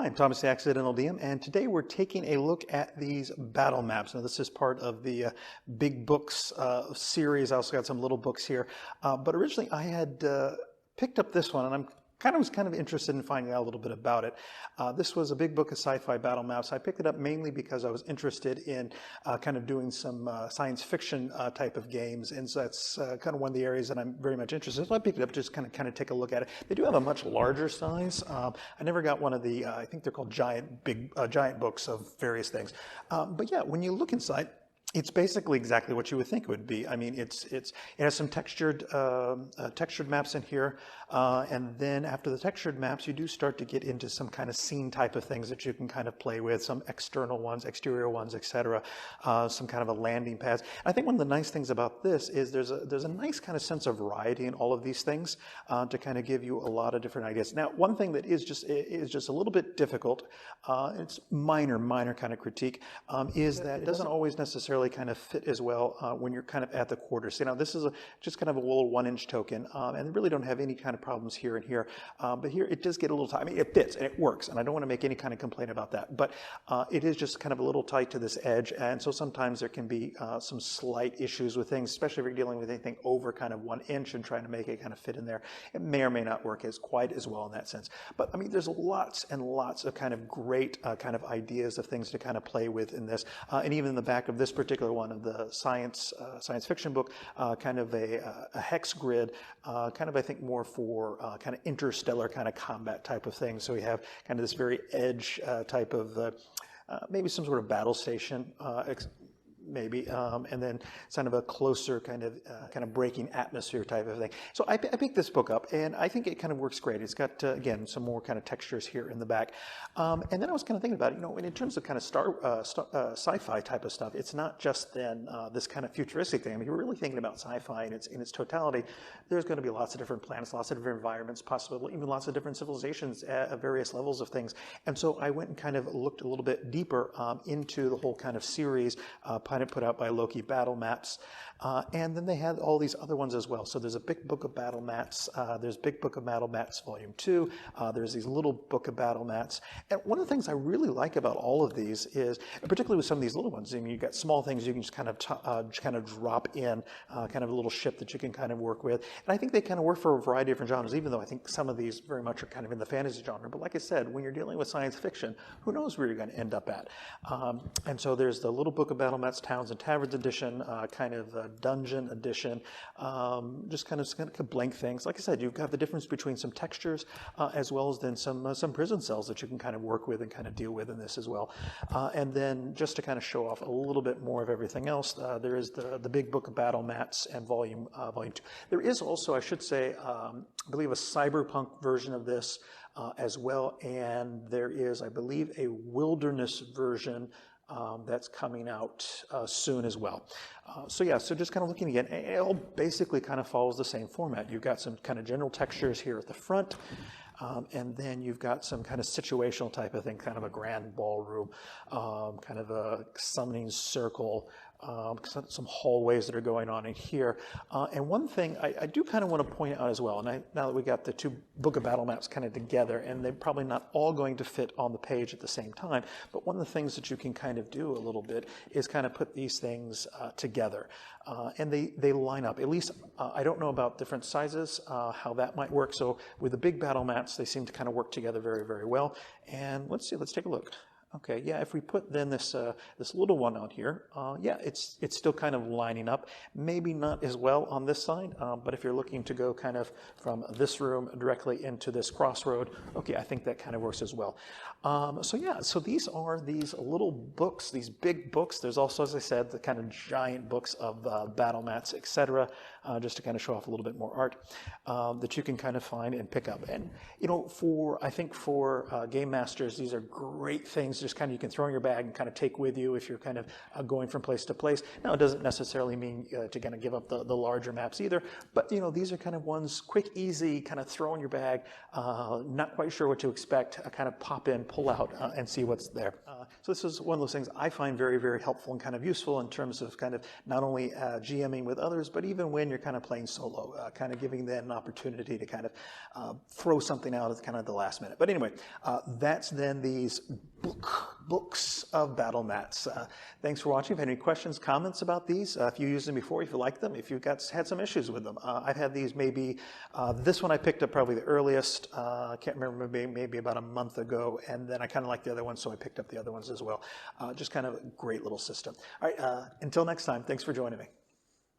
Hi, I'm Thomas the Accidental DM, and today we're taking a look at these battle maps. Now, this is part of the big books series. I also got some little books here, but originally I had picked up this one, and was kind of interested in finding out a little bit about it. This was a big book of sci-fi battle maps. I picked it up mainly because I was interested in kind of doing some science fiction type of games, and so that's kind of one of the areas that I'm very much interested in. So I picked it up just kind of take a look at it. They do have a much larger size. I never got one of the, I think they're called giant books of various things. But yeah, when you look inside, it's basically exactly what you would think it would be. I mean, it has some textured maps in here, and then after the textured maps, you do start to get into some kind of scene type of things that you can kind of play with, some external ones, exterior ones, etc. Some kind of a landing pads. I think one of the nice things about this is there's a nice kind of sense of variety in all of these things to kind of give you a lot of different ideas. Now, one thing that is just a little bit difficult, it's minor kind of critique, is that it doesn't always necessarily kind of fit as well when you're kind of at the quarters. You know, this is just kind of a little 1-inch token, and they really don't have any kind of problems here and here. But here it does get a little tight. I mean, it fits and it works, and I don't want to make any kind of complaint about that. But it is just kind of a little tight to this edge, and so sometimes there can be some slight issues with things, especially if you're dealing with anything over kind of 1 inch and trying to make it kind of fit in there. It may or may not work quite as well in that sense. But I mean, there's lots and lots of kind of great kind of ideas of things to kind of play with in this, and even in the back of this particular one of the science fiction book, kind of a hex grid, kind of I think more for kind of interstellar kind of combat type of thing. So we have kind of this very edge type of maybe some sort of battle station. Maybe, and then kind of a closer kind of breaking atmosphere type of thing. So I picked this book up, and I think it kind of works great. It's got, again, some more kind of textures here in the back. And then I was kind of thinking about it, you know, in terms of kind of sci-fi type of stuff, it's not just then this kind of futuristic thing. I mean, you're really thinking about sci-fi in its totality. There's going to be lots of different planets, lots of different environments, possibly even lots of different civilizations at various levels of things. And so I went and kind of looked a little bit deeper into the whole kind of series, put out by Loki Battle Maps, and then they had all these other ones as well. So there's a big book of battle maps. There's Big Book of Battle Maps Volume 2. There's these little book of battle maps. And one of the things I really like about all of these is, particularly with some of these little ones, I mean, you've got small things you can just kind of drop in, kind of a little ship that you can kind of work with. And I think they kind of work for a variety of different genres, even though I think some of these very much are kind of in the fantasy genre. But like I said, when you're dealing with science fiction, who knows where you're going to end up at? And so there's the Little Book of Battle Maps Towns and Taverns edition, kind of a dungeon edition, just kind of blank things. Like I said, you've got the difference between some textures as well as then some prison cells that you can kind of work with and kind of deal with in this as well. And then just to kind of show off a little bit more of everything else, there is the Big Book of Battle Maps and Volume 2. There is also, I should say, I believe a cyberpunk version of this as well, and there is, I believe, a wilderness version that's coming out soon as well. So just kind of looking again, it all basically kind of follows the same format. You've got some kind of general textures here at the front, and then you've got some kind of situational type of thing, kind of a grand ballroom, kind of a summoning circle, some hallways that are going on in here. And one thing I do kind of want to point out as well, and now that we got the two Book of Battle Maps kind of together, and they're probably not all going to fit on the page at the same time, but one of the things that you can kind of do a little bit is kind of put these things together. And they line up. At least I don't know about different sizes, how that might work. So with the big battle maps, they seem to kind of work together very, very well. And let's take a look. Okay, yeah, if we put then this little one out here, yeah, it's still kind of lining up. Maybe not as well on this side, but if you're looking to go kind of from this room directly into this crossroad, okay, I think that kind of works as well. So these are these little books, these big books. There's also, as I said, the kind of giant books of battle mats, etc., just to kind of show off a little bit more art that you can kind of find and pick up. And, you know, I think for game masters, these are great things just kind of you can throw in your bag and kind of take with you if you're kind of going from place to place. Now, it doesn't necessarily mean to kind of give up the larger maps either, but, you know, these are kind of ones quick, easy, kind of throw in your bag, not quite sure what to expect, kind of pop in, pull out, and see what's there. So this is one of those things I find very, very helpful and kind of useful in terms of kind of not only GMing with others, but even when you're kind of playing solo, kind of giving them an opportunity to kind of throw something out at kind of the last minute. But anyway, that's then these books of battle mats. Thanks for watching. If you have any questions, comments about these, if you used them before, if you like them, if you've had some issues with them. I've had these maybe, this one I picked up probably the earliest, I can't remember, maybe about a month ago, and then I kind of like the other ones, so I picked up the other ones as well. Just kind of a great little system. All right, until next time, thanks for joining me.